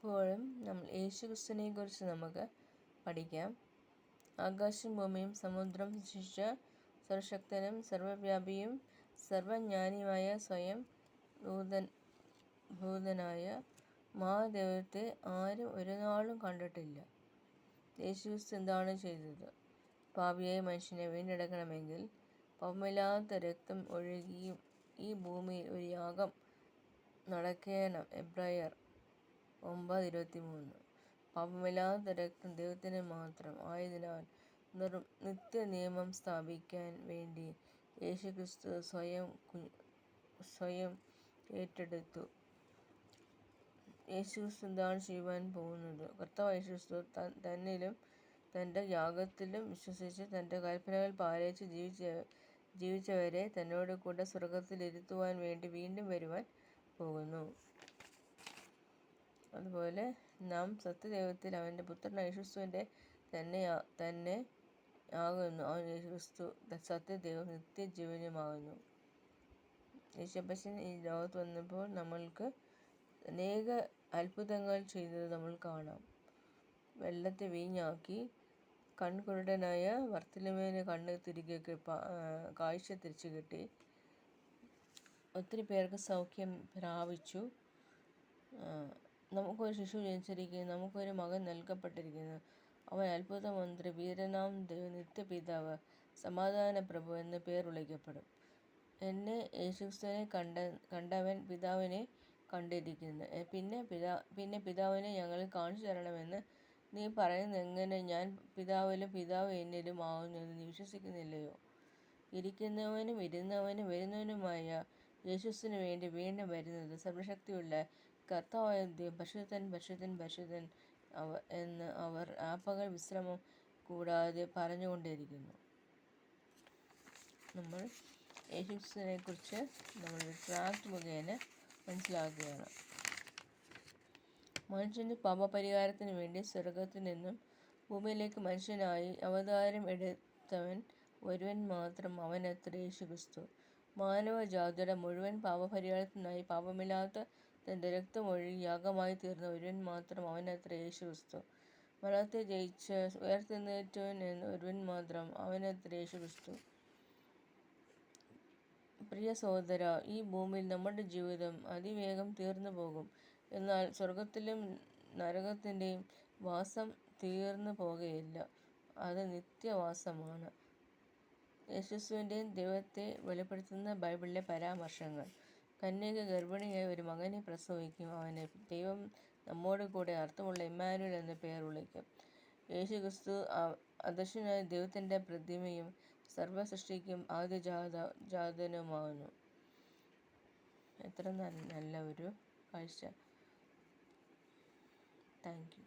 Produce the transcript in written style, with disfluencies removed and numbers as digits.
ഇപ്പോഴും നമ്മൾ യേശുക്രിസ്തുവിനെ കുറിച്ച് നമുക്ക് പഠിക്കാം. ആകാശം ഭൂമിയും സമുദ്രം സൃഷ്ടിച്ച സർവശക്തനും സർവവ്യാപിയും സർവജ്ഞാനിയുമായ സ്വയം ഭൂതനായ മഹാദൈവത്തെ ആരും ഒരു നാളും കണ്ടിട്ടില്ല. യേശുക്രിസ്തു എന്താണ് ചെയ്തത്? പാപിയായ മനുഷ്യനെ വീണ്ടെടുക്കണമെങ്കിൽ പാപമില്ലാത്ത രക്തം ഒഴുകിയും ഈ ഭൂമിയിൽ ഒരു യാഗം നടക്കേണം. എബ്രായർ 9:23. പാപമില്ലാത്ത രക്തം ദൈവത്തിന് മാത്രം ആയതിനാൽ നിത്യനിയമം സ്ഥാപിക്കാൻ വേണ്ടി യേശുക്രിസ്തു സ്വയം ഏറ്റെടുത്തു. യേശുക്രിസ്തു എന്താണ് ചെയ്യുവാൻ പോകുന്നത്? കർത്താവായ യേശുക്രിസ്തു തന്നിലും തൻ്റെ യാഗത്തിലും വിശ്വസിച്ച് തൻ്റെ കൽപ്പനകൾ പാലിച്ച് ജീവിച്ചവരെ തന്നോട് കൂടെ സ്വർഗത്തിൽ ഇരുത്തുവാൻ വേണ്ടി വീണ്ടും വരുവാൻ പോകുന്നു. അതുപോലെ നാം സത്യദൈവത്തിൽ അവൻ്റെ പുത്രനായ യേശുക്രിസ്തുവിൻ്റെ തന്നെ ആകുന്നു. അവൻ യേശുക്രിസ്തു സത്യദൈവം നിത്യജീവനുമാകുന്നു. യേശുപ്പച്ചൻ ഈ ലോകത്ത് വന്നപ്പോൾ നമ്മൾക്ക് അനേക അത്ഭുതങ്ങൾ ചെയ്തത് നമ്മൾ കാണാം. വെള്ളത്തെ വീഞ്ഞാക്കി, കൺകുരുടനായ ബർത്തിമേവിന് കണ്ണ് തിരികെ കാഴ്ച തിരിച്ചു കിട്ടി, ഒത്തിരി പേർക്ക് സൗഖ്യം പ്രാപിച്ചു. നമുക്കൊരു ശിശു ജനിച്ചിരിക്കുന്നു, നമുക്കൊരു മകൻ നൽകപ്പെട്ടിരിക്കുന്നു. അവൻ അത്ഭുതമന്ത്രി, വീരനാം ദൈവം, നിത്യപിതാവ്, സമാധാന പ്രഭു എന്ന് പേർ വിളിക്കപ്പെടും. എന്നെ യേശുക്രിസ്തുവിനെ കണ്ടവൻ പിതാവിനെ കണ്ടിരിക്കുന്നു. പിന്നെ പിതാവിനെ ഞങ്ങളിൽ കാണിച്ചു തരണമെന്ന് നീ പറയുന്നതെങ്ങനെ? ഞാൻ പിതാവിലും പിതാവ് എന്നിലും ആകുന്നു എന്ന് നീ വിശ്വസിക്കുന്നില്ലയോ? ഇരിക്കുന്നവനും ഇരുന്നവനും വരുന്നവനുമായ യേശുക്രിസ്തുവിന് വേണ്ടി വീണ്ടും വരുന്നത് സർവശക്തിയുള്ള കർത്താവായ ദൈവം പരിശുദ്ധൻ പരിശുദ്ധൻ പരിശുദ്ധൻ എന്ന് അവർ രാപ്പകൽ വിശ്രമം കൂടാതെ പറഞ്ഞുകൊണ്ടിരിക്കുന്നു. നമ്മൾ യേശുക്രിസ്തുവിനെ കുറിച്ച് നമ്മൾ ട്രാക്ട് മുഖേന മനസ്സിലാക്കുകയാണ്. മനുഷ്യൻ്റെ പാപപരിഹാരത്തിന് വേണ്ടി സ്വർഗത്തിൽ നിന്നും ഭൂമിയിലേക്ക് മനുഷ്യനായി അവതാരം എടുത്തവൻ ഒരുവൻ മാത്രം, അവനത്രേ യേശുക്രിസ്തു. മാനവജാതിയുടെ മുഴുവൻ പാപപരിഹാരത്തിനായി പാപമില്ലാത്ത തൻ്റെ രക്തം ഒഴുകി യാഗമായി തീർന്ന ഒരുവൻ മാത്രം, അവനത്രേ യേശുക്രിസ്തു. മരണത്തെ ജയിച്ച് ഉയർത്തെഴുന്നേറ്റവൻ ഒരുവൻ മാത്രം, അവനത്രേ യേശുക്രിസ്തു. പ്രിയ സഹോദര, ഈ ഭൂമിയിൽ നമ്മുടെ ജീവിതം അതിവേഗം തീർന്നു പോകും. എന്നാൽ സ്വർഗത്തിലും നരകത്തിൻ്റെയും വാസം തീർന്നു പോകുകയില്ല. അത് നിത്യവാസമാണ്. യേശുക്രിസ്തുവിൻ്റെ ദൈവത്തെ വെളിപ്പെടുത്തുന്ന ബൈബിളിലെ പരാമർശങ്ങൾ: കന്യക ഗർഭിണിയായ ഒരു മകനെ പ്രസവിക്കും, അവനെ ദൈവം നമ്മോട് കൂടെ അർത്ഥമുള്ള ഇമ്മാനുവേൽ എന്ന് പേർ വിളിക്കും. യേശുക്രിസ്തു അദൃശ്യനായ ദൈവത്തിൻ്റെ പ്രതിമയും സർവ്വസൃഷ്ടിക്കും ആദ്യജാതനുമാകുന്നു. എത്ര നല്ല ഒരു കാഴ്ച! Thank you.